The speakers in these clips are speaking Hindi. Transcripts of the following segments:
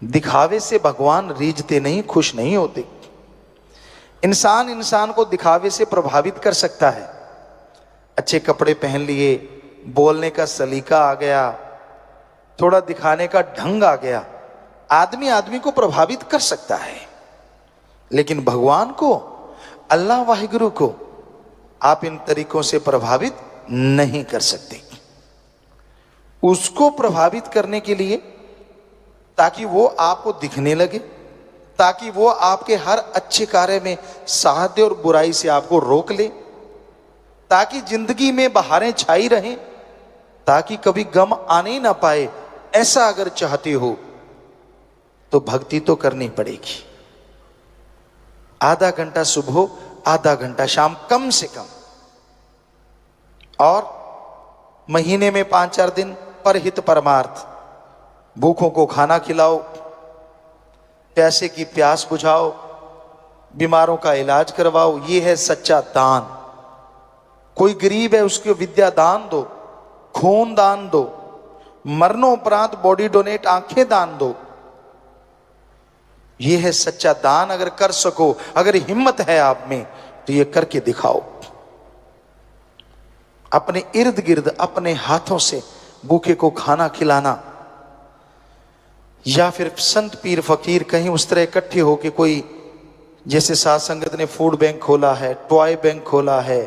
दिखावे से भगवान रीझते नहीं, खुश नहीं होते। इंसान इंसान को दिखावे से प्रभावित कर सकता है। अच्छे कपड़े पहन लिए, बोलने का सलीका आ गया, थोड़ा दिखाने का ढंग आ गया, आदमी आदमी को प्रभावित कर सकता है। लेकिन भगवान को, अल्लाह वाहिगुरु को आप इन तरीकों से प्रभावित नहीं कर सकते। उसको प्रभावित करने के लिए, ताकि वो आपको दिखने लगे, ताकि वो आपके हर अच्छे कार्य में साथ दे और बुराई से आपको रोक ले, ताकि जिंदगी में बहारें छाई रहें, ताकि कभी गम आने ही ना पाए, ऐसा अगर चाहते हो तो भक्ति तो करनी पड़ेगी। आधा घंटा सुबह, आधा घंटा शाम कम से कम, और महीने में 5-4 दिन परहित परमार्थ, भूखों को खाना खिलाओ, प्यासे की प्यास बुझाओ, बीमारों का इलाज करवाओ। ये है सच्चा दान। कोई गरीब है उसको विद्या दान दो, खून दान दो, मरणोपरांत बॉडी डोनेट, आंखें दान दो। ये है सच्चा दान। अगर कर सको, अगर हिम्मत है आप में, तो ये करके दिखाओ। अपने इर्द गिर्द अपने हाथों से भूखे को खाना खिलाना, या फिर संत पीर फकीर कहीं उस तरह इकट्ठे होके कोई, जैसे साध संगत ने फूड बैंक खोला है, टॉय बैंक खोला है,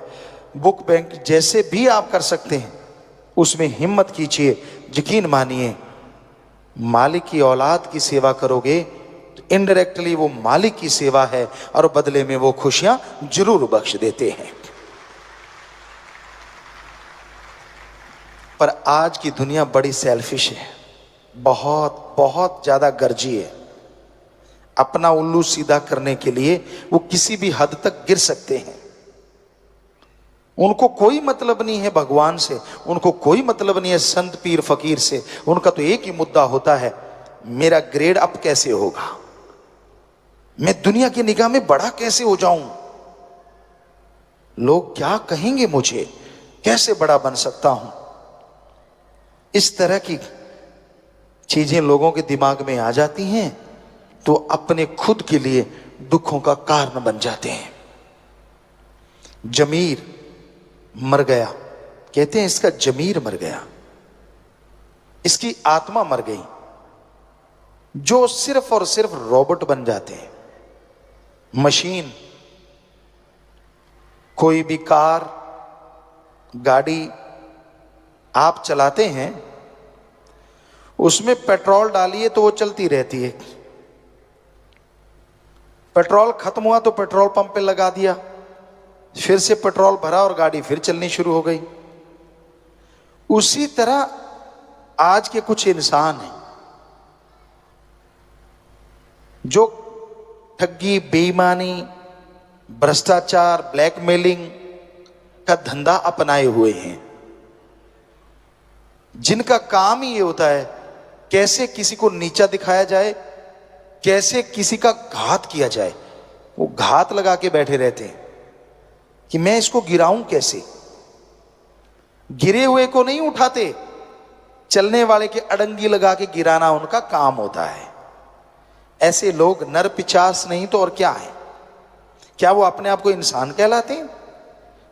बुक बैंक, जैसे भी आप कर सकते हैं उसमें हिम्मत कीजिए। यकीन मानिए, मालिक की औलाद की सेवा करोगे तो इनडायरेक्टली वो मालिक की सेवा है, और बदले में वो खुशियां जरूर बख्श देते हैं। पर आज की दुनिया बड़ी सेल्फिश है, बहुत बहुत ज्यादा गर्जी है। अपना उल्लू सीधा करने के लिए वो किसी भी हद तक गिर सकते हैं। उनको कोई मतलब नहीं है भगवान से, उनको कोई मतलब नहीं है संत पीर फकीर से। उनका तो एक ही मुद्दा होता है, मेरा ग्रेड अप कैसे होगा, मैं दुनिया की निगाह में बड़ा कैसे हो जाऊं, लोग क्या कहेंगे मुझे, कैसे बड़ा बन सकता हूं। इस तरह की चीजें लोगों के दिमाग में आ जाती हैं तो अपने खुद के लिए दुखों का कारण बन जाते हैं। जमीर मर गया, कहते हैं इसका जमीर मर गया, इसकी आत्मा मर गई। जो सिर्फ और सिर्फ रोबोट बन जाते हैं, मशीन। कोई भी कार गाड़ी आप चलाते हैं, उसमें पेट्रोल डालिए तो वो चलती रहती है। पेट्रोल खत्म हुआ तो पेट्रोल पंप पे लगा दिया, फिर से पेट्रोल भरा और गाड़ी फिर चलनी शुरू हो गई। उसी तरह आज के कुछ इंसान हैं जो ठगी, बेईमानी, भ्रष्टाचार, ब्लैकमेलिंग का धंधा अपनाए हुए हैं, जिनका काम ही ये होता है कैसे किसी को नीचा दिखाया जाए, कैसे किसी का घात किया जाए। वो घात लगा के बैठे रहते हैं कि मैं इसको गिराऊं कैसे। गिरे हुए को नहीं उठाते, चलने वाले के अड़ंगी लगा के गिराना उनका काम होता है। ऐसे लोग नर पिचास नहीं तो और क्या है। क्या वो अपने आप को इंसान कहलाते हैं?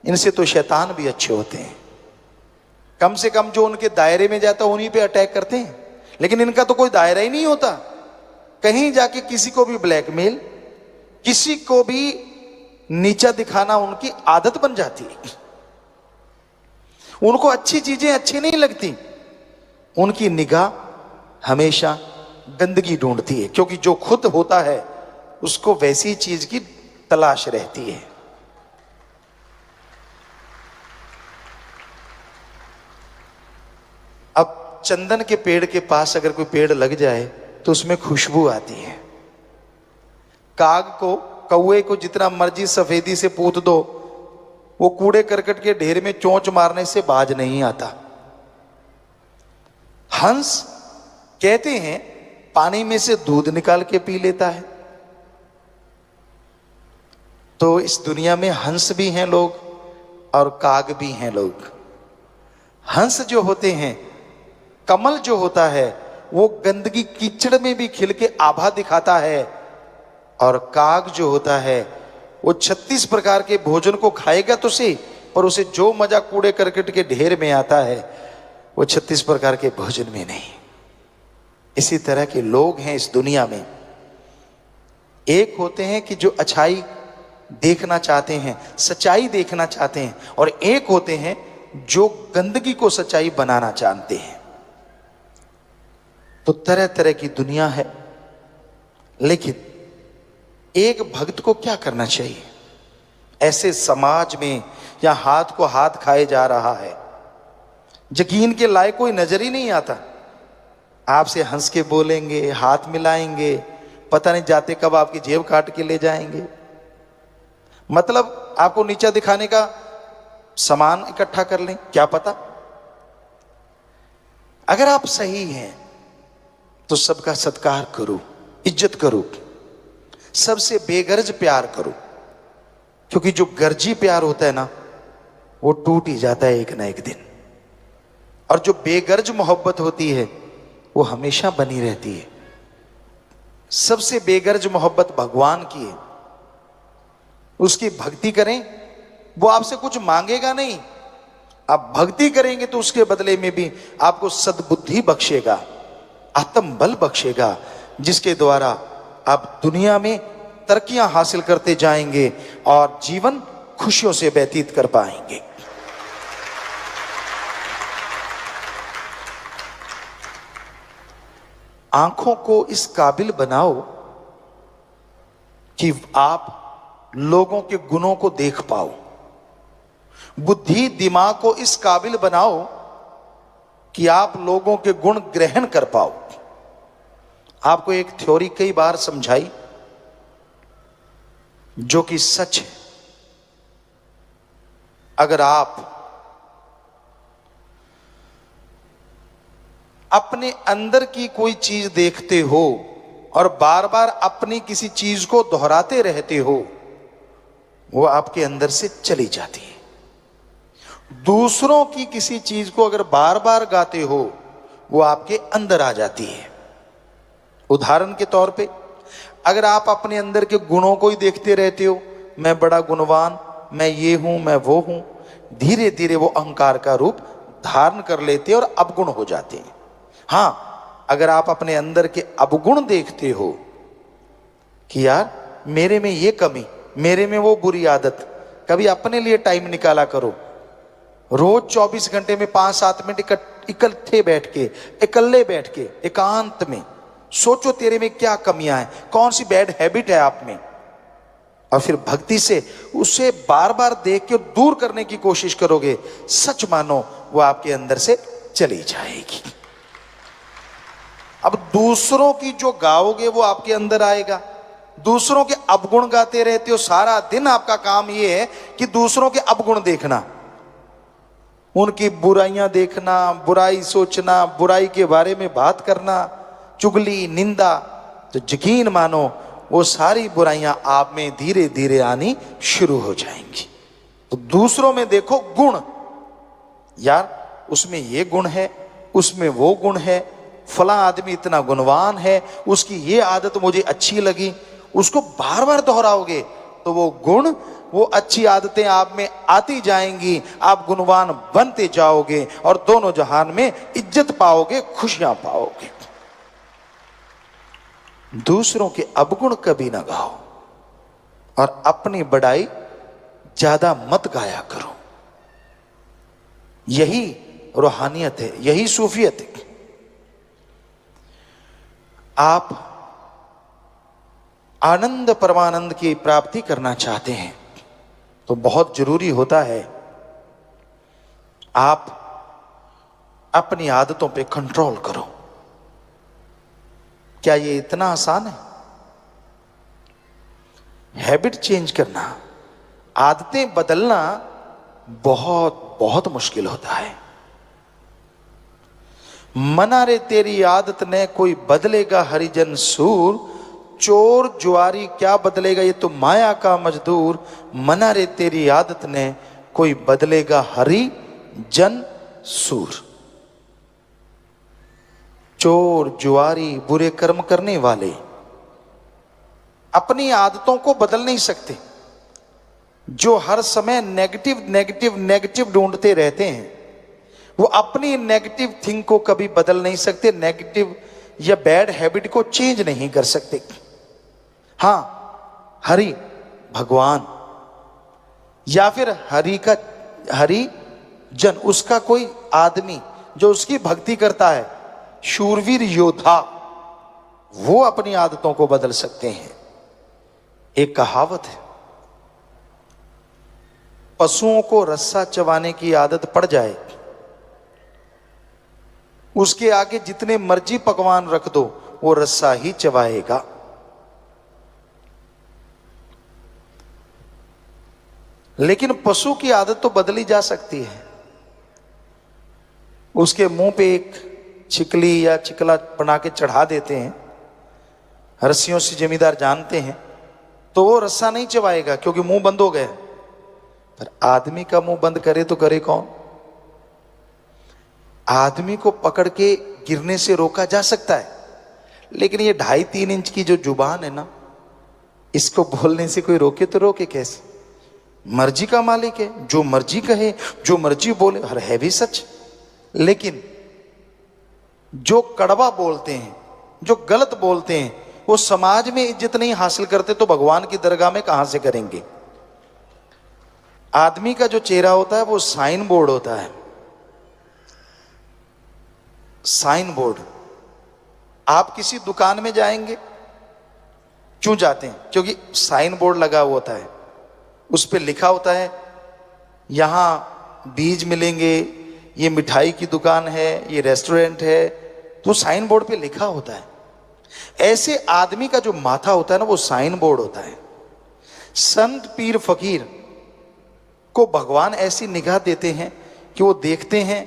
इनसे तो शैतान भी अच्छे होते हैं। कम से कम जो उनके दायरे में जाता है उन्हीं पे अटैक करते हैं, लेकिन इनका तो कोई दायरा ही नहीं होता। कहीं जाके किसी को भी ब्लैकमेल, किसी को भी नीचा दिखाना उनकी आदत बन जाती है। उनको अच्छी चीजें अच्छी नहीं लगती, उनकी निगाह हमेशा गंदगी ढूंढती है, क्योंकि जो खुद होता है उसको वैसी चीज की तलाश रहती है। अब चंदन के पेड़ के पास अगर कोई पेड़ लग जाए तो उसमें खुशबू आती है। काग को, कौवे को जितना मर्जी सफेदी से पूत दो, वो कूड़े करकट के ढेर में चोंच मारने से बाज नहीं आता। हंस कहते हैं पानी में से दूध निकाल के पी लेता है। तो इस दुनिया में हंस भी हैं लोग और काग भी हैं लोग। हंस जो होते हैं, कमल जो होता है, वो गंदगी कीचड़ में भी खिल के आभा दिखाता है। और काग जो होता है वो 36 प्रकार के भोजन को खाएगा तो सही, पर उसे जो मजा कूड़े करकट के ढेर में आता है वो 36 प्रकार के भोजन में नहीं। इसी तरह के लोग हैं इस दुनिया में। एक होते हैं कि जो अच्छाई देखना चाहते हैं, सच्चाई देखना चाहते हैं, और एक होते हैं जो गंदगी को सच्चाई बनाना जानते हैं। तो तरह तरह की दुनिया है। लेकिन एक भक्त को क्या करना चाहिए ऐसे समाज में या हाथ को हाथ खाए जा रहा है, यकीन के लायक कोई नजर ही नहीं आता। आपसे हंस के बोलेंगे, हाथ मिलाएंगे, पता नहीं जाते कब आपकी जेब काट के ले जाएंगे। मतलब आपको नीचा दिखाने का सामान इकट्ठा कर लें, क्या पता। अगर आप सही हैं तो सबका सत्कार करो, इज्जत करो, सबसे बेगर्ज प्यार करो, क्योंकि जो गर्जी प्यार होता है ना वो टूट ही जाता है एक ना एक दिन, और जो बेगर्ज मोहब्बत होती है वो हमेशा बनी रहती है। सबसे बेगर्ज मोहब्बत भगवान की है। उसकी भक्ति करें, वो आपसे कुछ मांगेगा नहीं। आप भक्ति करेंगे तो उसके बदले में भी आपको सद्बुद्धि बख्शेगा, आत्मबल बख्शेगा, जिसके द्वारा आप दुनिया में तरक्कियां हासिल करते जाएंगे और जीवन खुशियों से व्यतीत कर पाएंगे। आंखों को इस काबिल बनाओ कि आप लोगों के गुणों को देख पाओ। बुद्धि दिमाग को इस काबिल बनाओ कि आप लोगों के गुण ग्रहण कर पाओ। आपको एक थ्योरी कई बार समझाई जो कि सच है। अगर आप अपने अंदर की कोई चीज देखते हो और बार बार अपनी किसी चीज को दोहराते रहते हो, वो आपके अंदर से चली जाती है। दूसरों की किसी चीज को अगर बार बार गाते हो, वो आपके अंदर आ जाती है। उदाहरण के तौर पे, अगर आप अपने अंदर के गुणों को ही देखते रहते हो, मैं बड़ा गुणवान, मैं ये हूं, मैं वो हूं, धीरे धीरे वो अहंकार का रूप धारण कर लेते हैं और अवगुण हो जाते हैं। हां, अगर आप अपने अंदर के अवगुण देखते हो कि यार मेरे में ये कमी, मेरे में वो बुरी आदत, कभी अपने लिए टाइम निकाला करो। रोज 24 घंटे में 5-7 मिनट इकट्ठे बैठ के, इकल्ले बैठ के, एकांत में सोचो तेरे में क्या कमियां हैं, कौन सी बैड हैबिट है आप में, और फिर भक्ति से उसे बार बार देख के दूर करने की कोशिश करोगे। सच मानो वो आपके अंदर से चली जाएगी। अब दूसरों की जो गाओगे वो आपके अंदर आएगा। दूसरों के अवगुण गाते रहते हो, सारा दिन आपका काम ये है कि दूसरों के अवगुण देखना, उनकी बुराइयां देखना, बुराई सोचना, बुराई के बारे में बात करना, चुगली, निंदा। तो यकीन मानो वो सारी बुराइयां आप में धीरे धीरे आनी शुरू हो जाएंगी। तो दूसरों में देखो गुण, यार उसमें ये गुण है, उसमें वो गुण है, फला आदमी इतना गुणवान है, उसकी ये आदत मुझे अच्छी लगी। उसको बार बार दोहराओगे तो वो गुण, वो अच्छी आदतें आप में आती जाएंगी, आप गुणवान बनते जाओगे और दोनों जहान में इज्जत पाओगे, खुशियां पाओगे। दूसरों के अवगुण कभी ना गाओ और अपनी बड़ाई ज्यादा मत गाया करो। यही रूहानियत है, यही सूफियत है। आप आनंद परमानंद की प्राप्ति करना चाहते हैं तो बहुत जरूरी होता है आप अपनी आदतों पे कंट्रोल करो। क्या ये इतना आसान है? हैबिट चेंज करना, आदतें बदलना बहुत बहुत मुश्किल होता है। मना रे तेरी आदत ने कोई बदलेगा हरिजन सूर, चोर जुआरी क्या बदलेगा ये तो माया का मजदूर। मना रे तेरी आदत ने कोई बदलेगा हरि जन सूर। चोर, जुआरी, बुरे कर्म करने वाले अपनी आदतों को बदल नहीं सकते। जो हर समय नेगेटिव नेगेटिव नेगेटिव ढूंढते रहते हैं, वो अपनी नेगेटिव थिंग को कभी बदल नहीं सकते, नेगेटिव या बैड हैबिट को चेंज नहीं कर सकते। हां, हरि भगवान या फिर हरि जन, उसका कोई आदमी जो उसकी भक्ति करता है, शूरवीर योद्धा, वो अपनी आदतों को बदल सकते हैं। एक कहावत है, पशुओं को रस्सा चबाने की आदत पड़ जाए, उसके आगे जितने मर्जी पकवान रख दो, वो रस्सा ही चबाएगा। लेकिन पशु की आदत तो बदली जा सकती है। उसके मुंह पे एक छिकली या चिकला बना के चढ़ा देते हैं, रस्सियों से जमींदार जानते हैं, तो वो रस्सा नहीं चबाएगा क्योंकि मुंह बंद हो गया। पर आदमी का मुंह बंद करे तो करे कौन? आदमी को पकड़ के गिरने से रोका जा सकता है, लेकिन ये 2.5-3 इंच की जो जुबान है ना, इसको बोलने से कोई रोके तो रोके कैसे? मर्जी का मालिक है, जो मर्जी कहे, जो मर्जी बोले, हर है भी सच। लेकिन जो कड़वा बोलते हैं, जो गलत बोलते हैं, वो समाज में इज्जत नहीं हासिल करते, तो भगवान की दरगाह में कहां से करेंगे? आदमी का जो चेहरा होता है वो साइन बोर्ड होता है। Sign board. आप किसी दुकान में जाएंगे, क्यों जाते हैं? क्योंकि साइन बोर्ड लगा हुआ होता है, उस पर लिखा होता है यहां बीज मिलेंगे, ये मिठाई की दुकान है, ये रेस्टोरेंट है, तो साइन बोर्ड पे लिखा होता है। ऐसे आदमी का जो माथा होता है ना, वो साइन बोर्ड होता है। संत पीर फकीर को भगवान ऐसी निगाह देते हैं कि वो देखते हैं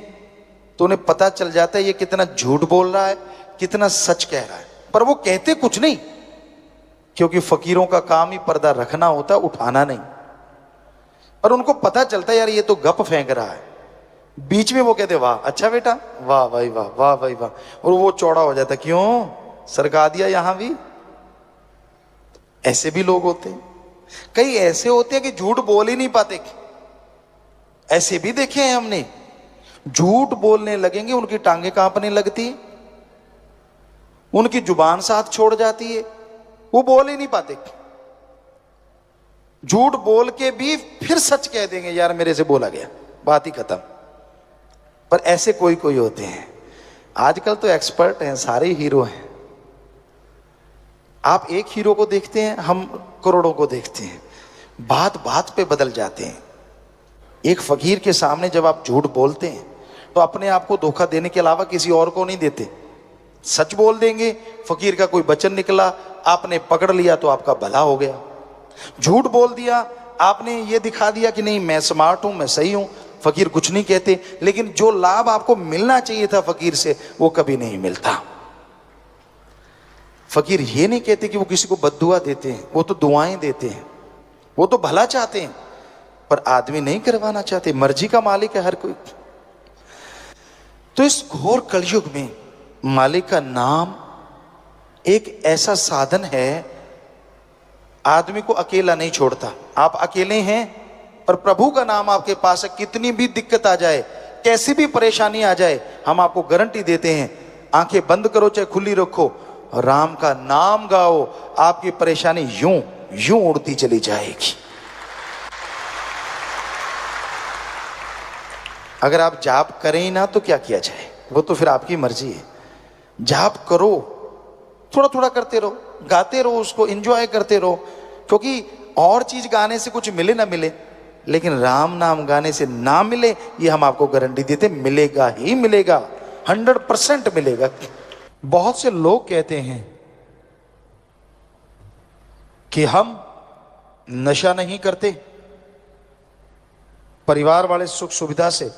तो उन्हें पता चल जाता है ये कितना झूठ बोल रहा है, कितना सच कह रहा है। पर वो कहते कुछ नहीं, क्योंकि फकीरों का काम ही पर्दा रखना होता है, उठाना नहीं। पर उनको पता चलता है यार ये तो गप फेंक रहा है। बीच में वो कहते वाह अच्छा बेटा, वाह भाई वाह, वाह भाई वाह, और वो चौड़ा हो जाता, क्यों सरका दिया यहां भी। ऐसे भी लोग होते हैं। कई ऐसे होते हैं कि झूठ बोल ही नहीं पाते। ऐसे भी देखे हैं हमने। झूठ बोलने लगेंगे, उनकी टांगे कांपने लगती, उनकी जुबान साथ छोड़ जाती है, वो बोल ही नहीं पाते। झूठ बोल के भी फिर सच कह देंगे, यार मेरे से बोला गया, बात ही खत्म। पर ऐसे कोई कोई होते हैं। आजकल तो एक्सपर्ट हैं, सारे हीरो हैं। आप एक हीरो को देखते हैं, हम करोड़ों को देखते हैं। बात बात पे बदल जाते हैं। एक फकीर के सामने जब आप झूठ बोलते हैं तो अपने आप को धोखा देने के अलावा किसी और को नहीं देते। सच बोल देंगे, फकीर का कोई वचन निकला, आपने पकड़ लिया तो आपका भला हो गया। झूठ बोल दिया, आपने ये दिखा दिया कि नहीं मैं स्मार्ट हूं, मैं सही हूं, फकीर कुछ नहीं कहते। लेकिन जो लाभ आपको मिलना चाहिए था फकीर से, वो कभी नहीं मिलता। फकीर ये नहीं कहते कि वो किसी को बद्दुआ देते हैं, वो तो दुआएं देते हैं, वो तो भला चाहते हैं। पर आदमी नहीं करवाना चाहते, मर्जी का मालिक है हर कोई। तो इस घोर कलयुग में मालिक का नाम एक ऐसा साधन है, आदमी को अकेला नहीं छोड़ता। आप अकेले हैं पर प्रभु का नाम आपके पास है, कितनी भी दिक्कत आ जाए, कैसी भी परेशानी आ जाए, हम आपको गारंटी देते हैं, आंखें बंद करो चाहे खुली रखो, राम का नाम गाओ, आपकी परेशानी यूं यूं उड़ती चली जाएगी। अगर आप जाप करें ही ना तो क्या किया जाए, वो तो फिर आपकी मर्जी है। जाप करो, थोड़ा थोड़ा करते रहो, गाते रहो, उसको एंजॉय करते रहो। क्योंकि और चीज गाने से कुछ मिले ना मिले, लेकिन राम नाम गाने से ना मिले, ये हम आपको गारंटी देते, मिलेगा ही मिलेगा, 100% मिलेगा। बहुत से लोग कहते हैं कि हम नशा नहीं करते, परिवार वाले सुख सुविधा से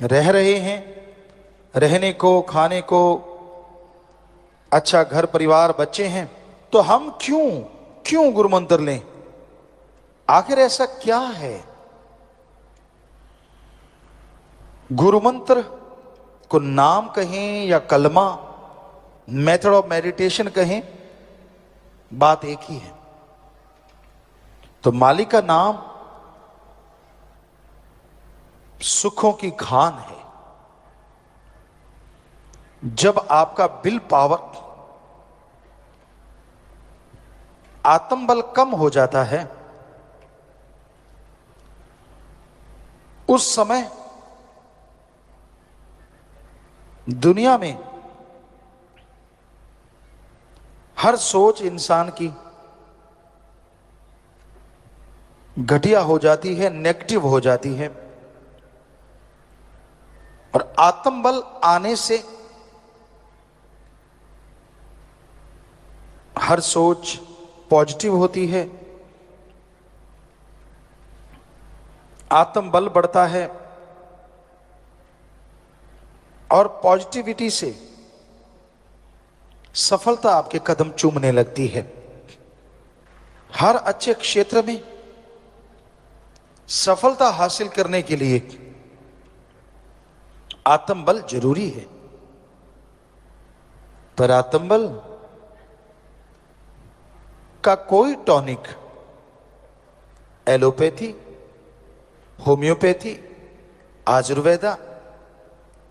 रह रहे हैं, रहने को खाने को अच्छा घर परिवार बच्चे हैं, तो हम क्यों गुरु मंत्र लें? आखिर ऐसा क्या है? गुरु मंत्र को नाम कहें या कलमा, मेथड ऑफ मेडिटेशन कहें, बात एक ही है। तो मालिक का नाम सुखों की खान है। जब आपका विल पावर, आत्मबल कम हो जाता है, उस समय दुनिया में हर सोच इंसान की घटिया हो जाती है, नेगेटिव हो जाती है। और आत्मबल आने से हर सोच पॉजिटिव होती है, आत्मबल बढ़ता है और पॉजिटिविटी से सफलता आपके कदम चूमने लगती है। हर अच्छे क्षेत्र में सफलता हासिल करने के लिए आत्मबल जरूरी है। पर आत्मबल का कोई tonic allopathy, homeopathy, Ayurveda,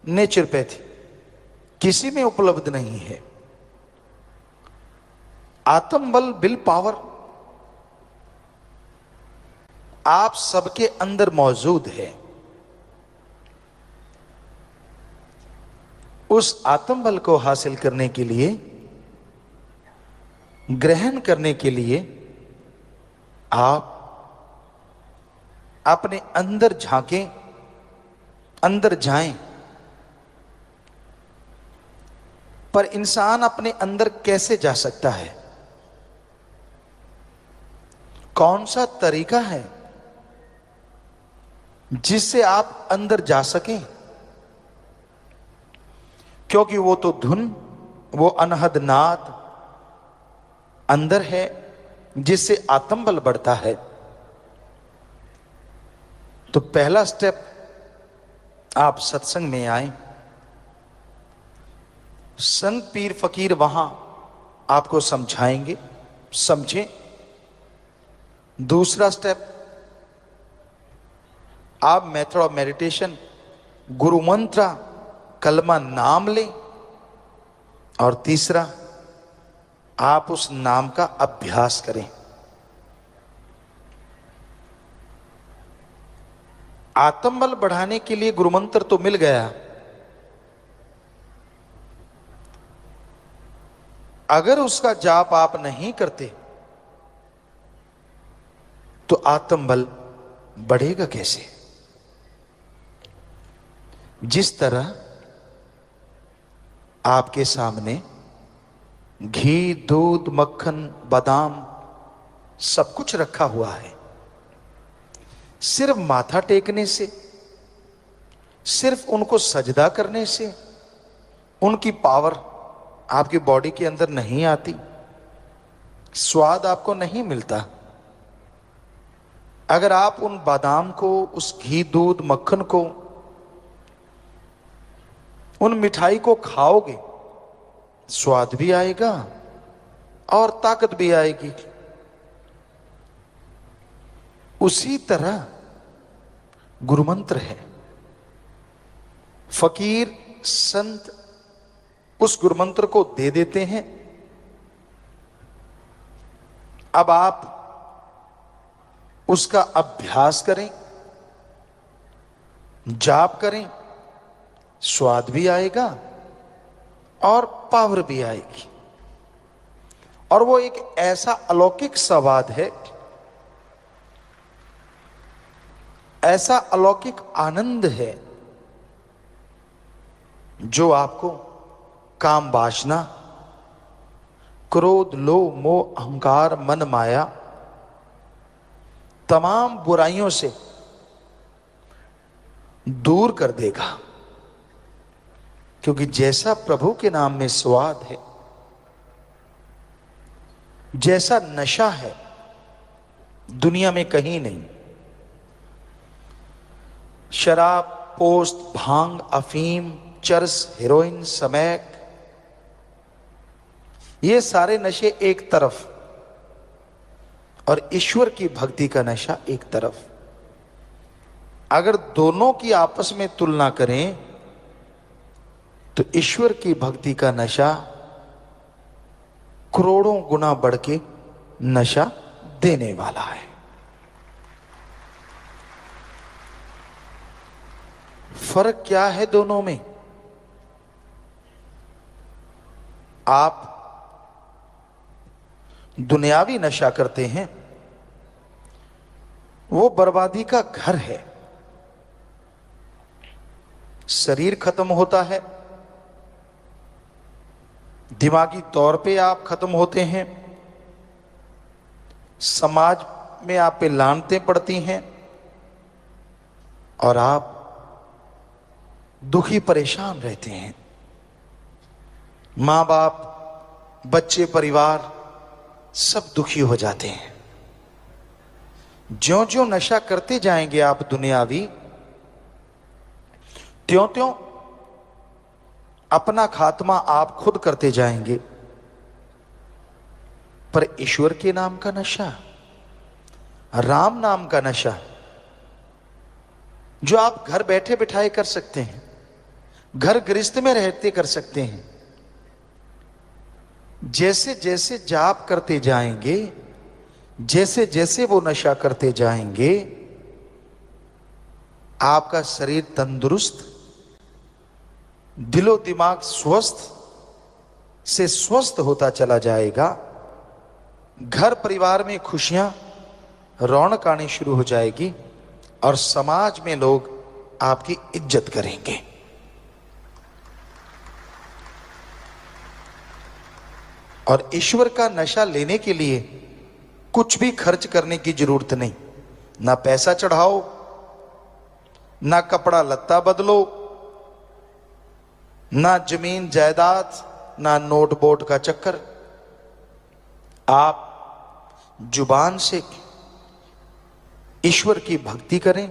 naturopathy किसी में उपलब्ध नहीं है। आत्मबल, विल पावर आप सबके अंदर मौजूद है। उस आत्मबल को हासिल करने के लिए, ग्रहण करने के लिए आप अपने अंदर झांकें, अंदर जाएं। पर इंसान अपने अंदर कैसे जा सकता है? कौन सा तरीका है जिससे आप अंदर जा सकें? क्योंकि वो तो धुन, वो अनहद नाद अंदर है जिससे आत्मबल बढ़ता है। तो पहला स्टेप, आप सत्संग में आए, संत पीर फकीर वहां आपको समझाएंगे, समझें। दूसरा स्टेप, आप मेथड ऑफ मेडिटेशन, गुरु मंत्र, कलमा नाम लें। और तीसरा, आप उस नाम का अभ्यास करें। आत्मबल बढ़ाने के लिए गुरु मंत्र तो मिल गया, अगर उसका जाप आप नहीं करते तो आत्मबल बढ़ेगा कैसे? जिस तरह आपके सामने घी, दूध, मक्खन, बादाम सब कुछ रखा हुआ है, सिर्फ माथा टेकने से, सिर्फ उनको सजदा करने से उनकी पावर आपकी बॉडी के अंदर नहीं आती, स्वाद आपको नहीं मिलता। अगर आप उन बादाम को, उस घी, दूध, मक्खन को, उन मिठाई को खाओगे, स्वाद भी आएगा और ताकत भी आएगी। उसी तरह गुरु मंत्र है। फकीर, संत उस गुरु मंत्र को दे देते हैं। अब आप उसका अभ्यास करें, जाप करें, स्वाद भी आएगा और पावर भी आएगी। और वो एक ऐसा अलौकिक स्वाद है, ऐसा अलौकिक आनंद है जो आपको काम, वासना, क्रोध, लोभ, मोह, अहंकार, मन, माया, तमाम बुराइयों से दूर कर देगा। क्योंकि जैसा प्रभु के नाम में स्वाद है, जैसा नशा है, दुनिया में कहीं नहीं। शराब, पोस्त, भांग, अफीम, चरस, हेरोइन, स्मैक, ये सारे नशे एक तरफ और ईश्वर की भक्ति का नशा एक तरफ। अगर दोनों की आपस में तुलना करें तो ईश्वर की भक्ति का नशा करोड़ों गुना बढ़ के नशा देने वाला है। फर्क क्या है दोनों में? आप दुनियावी नशा करते हैं, वो बर्बादी का घर है। शरीर खत्म होता है, दिमागी तौर पे आप खत्म होते हैं, समाज में आप पे लानतें पड़ती हैं और आप दुखी परेशान रहते हैं। मां बाप, बच्चे, परिवार सब दुखी हो जाते हैं। ज्यों ज्यों नशा करते जाएंगे आप दुनियावी, त्यों त्यों अपना खात्मा आप खुद करते जाएंगे। पर ईश्वर के नाम का नशा, राम नाम का नशा, जो आप घर बैठे बिठाए कर सकते हैं, घर गृहस्थ में रहते कर सकते हैं, जैसे जैसे जाप करते जाएंगे, जैसे जैसे वो नशा करते जाएंगे, आपका शरीर तंदुरुस्त, दिलो दिमाग स्वस्थ से स्वस्थ होता चला जाएगा। घर परिवार में खुशियां, रौनक आनी शुरू हो जाएगी और समाज में लोग आपकी इज्जत करेंगे। और ईश्वर का नशा लेने के लिए कुछ भी खर्च करने की जरूरत नहीं। ना पैसा चढ़ाओ, ना कपड़ा लत्ता बदलो, ना जमीन जायदाद, ना नोट बोट का चक्कर। आप जुबान से ईश्वर की भक्ति करें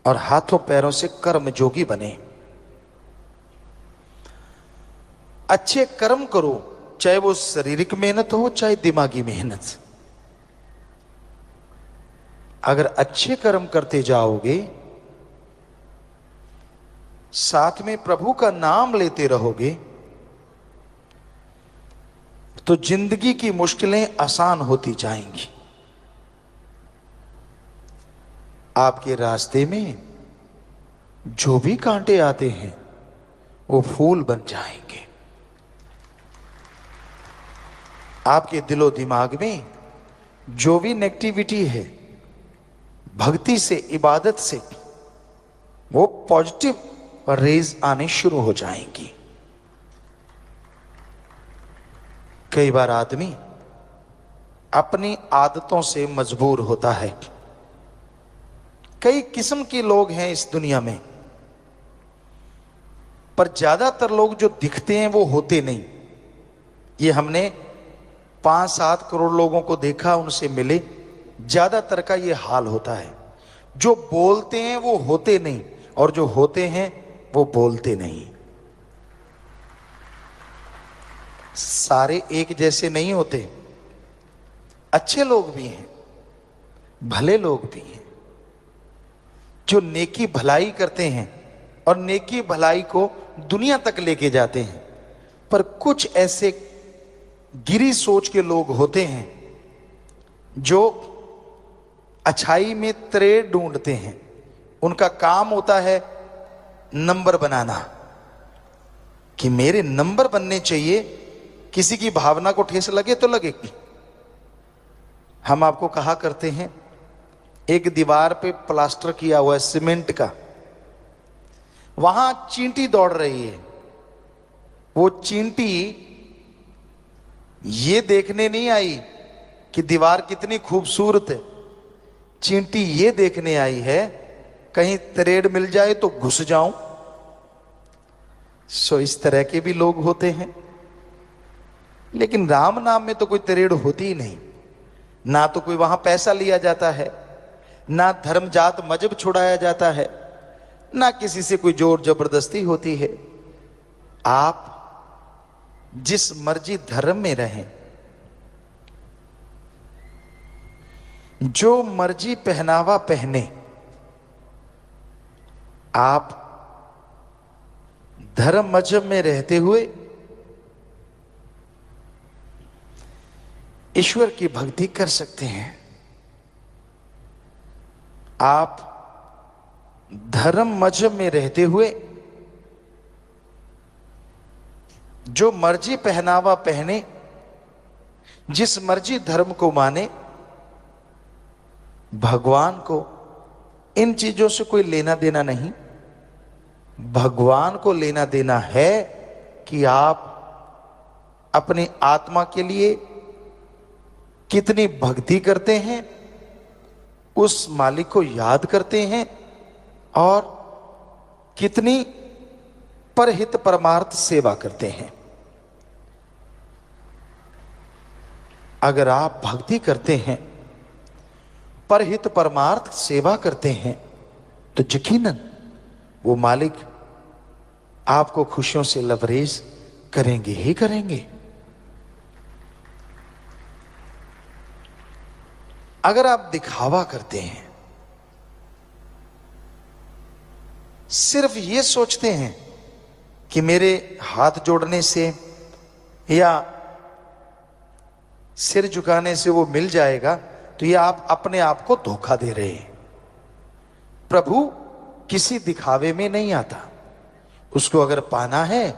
और हाथों पैरों से कर्म जोगी बने। अच्छे कर्म करो, चाहे वो शारीरिक मेहनत हो चाहे दिमागी मेहनत। अगर अच्छे कर्म करते जाओगे, साथ में प्रभु का नाम लेते रहोगे, तो जिंदगी की मुश्किलें आसान होती जाएंगी। आपके रास्ते में जो भी कांटे आते हैं वो फूल बन जाएंगे। आपके दिलो दिमाग में जो भी नेगेटिविटी है, भक्ति से, इबादत से वो पॉजिटिव रेज आने शुरू हो जाएंगी। कई बार आदमी अपनी आदतों से मजबूर होता है। कई किस्म के लोग हैं इस दुनिया में, पर ज्यादातर लोग जो दिखते हैं वो होते नहीं। ये हमने 5-7 करोड़ लोगों को देखा, उनसे मिले, ज्यादातर का ये हाल होता है। जो बोलते हैं वो होते नहीं और जो होते हैं वो बोलते नहीं। सारे एक जैसे नहीं होते। अच्छे लोग भी हैं, भले लोग भी हैं, जो नेकी भलाई करते हैं और नेकी भलाई को दुनिया तक लेके जाते हैं। पर कुछ ऐसे गिरी सोच के लोग होते हैं जो अच्छाई में त्रेड़ ढूंढते हैं। उनका काम होता है नंबर बनाना, कि मेरे नंबर बनने चाहिए, किसी की भावना को ठेस लगे तो लगेगी। हम आपको कहा करते हैं, एक दीवार पे प्लास्टर किया हुआ है सीमेंट का, वहां चींटी दौड़ रही है। वो चींटी ये देखने नहीं आई कि दीवार कितनी खूबसूरत है, चींटी ये देखने आई है कहीं त्रेड़ मिल जाए तो घुस जाऊं। सो इस तरह के भी लोग होते हैं। लेकिन राम नाम में तो कोई त्रेड़ होती ही नहीं। ना तो कोई वहां पैसा लिया जाता है, ना धर्म जात मजहब छुड़ाया जाता है, ना किसी से कोई जोर जबरदस्ती होती है। आप जिस मर्जी धर्म में रहें, जो मर्जी पहनावा पहने, आप धर्म मजहब में रहते हुए ईश्वर की भक्ति कर सकते हैं। आप धर्म मजहब में रहते हुए जो मर्जी पहनावा पहने, जिस मर्जी धर्म को माने, भगवान को इन चीजों से कोई लेना देना नहीं। भगवान को लेना देना है कि आप अपनी आत्मा के लिए कितनी भक्ति करते हैं, उस मालिक को याद करते हैं और कितनी परहित परमार्थ सेवा करते हैं। अगर आप भक्ति करते हैं, परहित परमार्थ सेवा करते हैं, तो यकीनन वो मालिक आपको खुशियों से लबरेज करेंगे ही करेंगे। अगर आप दिखावा करते हैं, सिर्फ ये सोचते हैं कि मेरे हाथ जोड़ने से या सिर झुकाने से वो मिल जाएगा, तो ये आप अपने आप को धोखा दे रहे हैं। प्रभु किसी दिखावे में नहीं आता। उसको अगर पाना है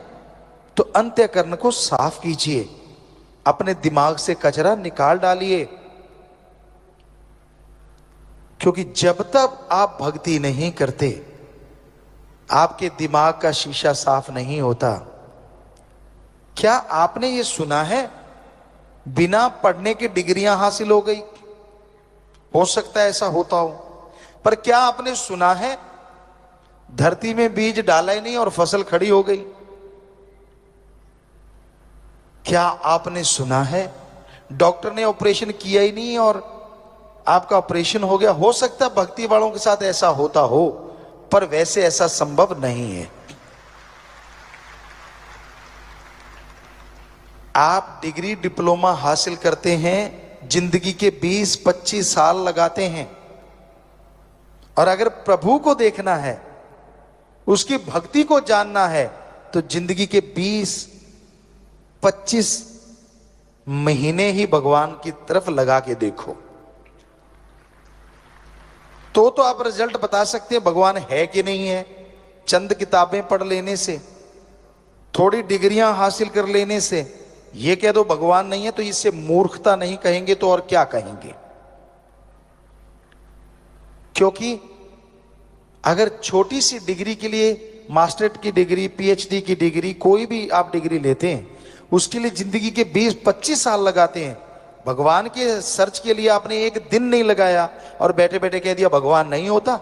तो अंतःकरण को साफ कीजिए, अपने दिमाग से कचरा निकाल डालिए, क्योंकि जब तक आप भक्ति नहीं करते, आपके दिमाग का शीशा साफ नहीं होता। क्या आपने ये सुना है बिना पढ़ने की डिग्रियां हासिल हो गई? हो सकता है ऐसा होता हो, पर क्या आपने सुना है धरती में बीज डाला ही नहीं और फसल खड़ी हो गई? क्या आपने सुना है डॉक्टर ने ऑपरेशन किया ही नहीं और आपका ऑपरेशन हो गया? हो सकता है भक्ति वालों के साथ ऐसा होता हो, पर वैसे ऐसा संभव नहीं है। आप डिग्री डिप्लोमा हासिल करते हैं, जिंदगी के 20-25 साल लगाते हैं, और अगर प्रभु को देखना है, उसकी भक्ति को जानना है, तो जिंदगी के 20-25 महीने ही भगवान की तरफ लगा के देखो, तो आप रिजल्ट बता सकते हैं भगवान है कि नहीं है। चंद किताबें पढ़ लेने से, थोड़ी डिग्रियां हासिल कर लेने से ये कह दो भगवान नहीं है, तो इससे मूर्खता नहीं कहेंगे तो और क्या कहेंगे? क्योंकि अगर छोटी सी डिग्री के लिए, मास्टरेट की डिग्री, पीएचडी की डिग्री, कोई भी आप डिग्री लेते हैं, उसके लिए जिंदगी के 20-25 साल लगाते हैं। भगवान के सर्च के लिए आपने एक दिन नहीं लगाया और बैठे बैठे कह दिया भगवान नहीं होता,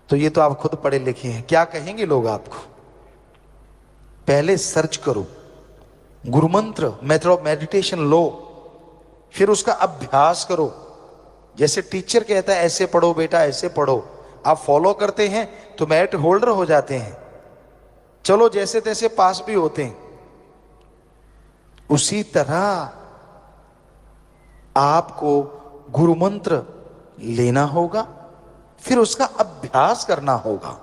तो ये तो आप खुद पढ़े लिखे हैं, क्या कहेंगे लोग आपको? पहले सर्च करो, गुरु मंत्र, मेथड ऑफ मेडिटेशन लो, फिर उसका अभ्यास करो। जैसे टीचर कहता है ऐसे पढ़ो बेटा, ऐसे पढ़ो, आप फॉलो करते हैं तो मेरिट होल्डर हो जाते हैं, चलो जैसे तैसे पास भी होते हैं। उसी तरह आपको गुरु मंत्र लेना होगा, फिर उसका अभ्यास करना होगा,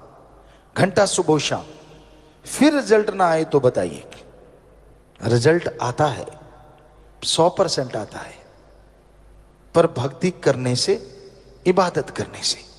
घंटा सुबह शाम। फिर रिजल्ट ना आए तो बताइए। रिजल्ट आता है, 100% आता है, पर भक्ति करने से, इबादत करने से।